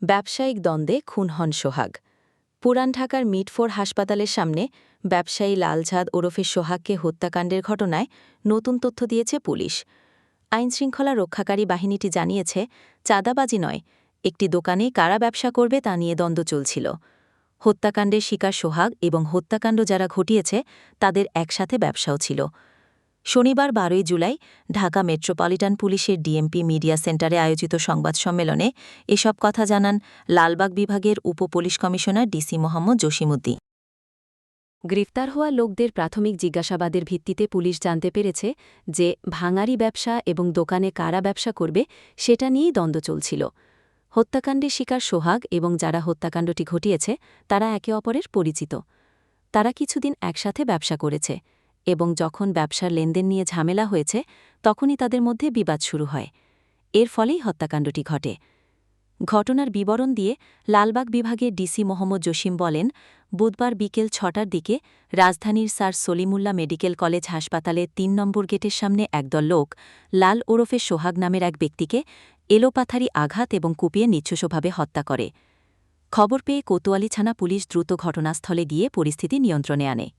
ব্যবসায়িক দ্বন্দ্বে খুন হন সোহাগ। পুরান ঢাকার মিটফোর হাসপাতালের সামনে ব্যবসায়ী লালচাঁদ ওরফে সোহাগকে হত্যাকাণ্ডের ঘটনায় নতুন তথ্য দিয়েছে পুলিশ। আইনশৃঙ্খলা রক্ষাকারী বাহিনীটি জানিয়েছে, চাঁদাবাজি নয়, একটি দোকানে কারা ব্যবসা করবে তা নিয়ে দ্বন্দ্ব চলছিল। হত্যাকাণ্ডের শিকার সোহাগ এবং হত্যাকাণ্ড যারা ঘটিয়েছে তাদের একসাথে ব্যবসাও ছিল। শনিবার ১২ জুলাই ঢাকা মেট্রোপলিটন পুলিশের ডিএমপি মিডিয়া সেন্টারে আয়োজিত সংবাদ সম্মেলনে এসব কথা জানান লালবাগ বিভাগের উপ-পুলিশ কমিশনার ডিসি মোহাম্মদ জসিমউদ্দিন। গ্রেফতার হওয়া লোকদের প্রাথমিক জিজ্ঞাসাবাদের ভিত্তিতে পুলিশ জানতে পেরেছে যে ভাঙারি ব্যবসা এবং দোকানে কারা ব্যবসা করবে সেটা নিয়েই দ্বন্দ্ব চলছিল। হত্যাকাণ্ডের শিকার সোহাগ এবং যারা হত্যাকাণ্ডটি ঘটিয়েছে তারা একে অপরের পরিচিত। তারা কিছুদিন একসাথে ব্যবসা করেছে এবং যখন ব্যবসার লেনদেন নিয়ে ঝামেলা হয়েছে তখনই তাদের মধ্যে বিবাদ শুরু হয়। এর ফলেই হত্যাকাণ্ডটি ঘটে। ঘটনার বিবরণ দিয়ে লালবাগ বিভাগের ডিসি মোহাম্মদ জসিম বলেন, বুধবার বিকেল ৬টার দিকে রাজধানীর স্যার সলিমুল্লাহ মেডিকেল কলেজ হাসপাতালে ৩ নম্বর গেটের সামনে একদল লোক লাল ওরফে সোহাগ নামের এক ব্যক্তিকে এলোপাথারি আঘাত এবং কুপিয়ে নিচ্ছুষভাবে হত্যা করে। খবর পেয়ে কোতোয়ালি থানা পুলিশ দ্রুত ঘটনাস্থলে গিয়ে পরিস্থিতি নিয়ন্ত্রণে আনে।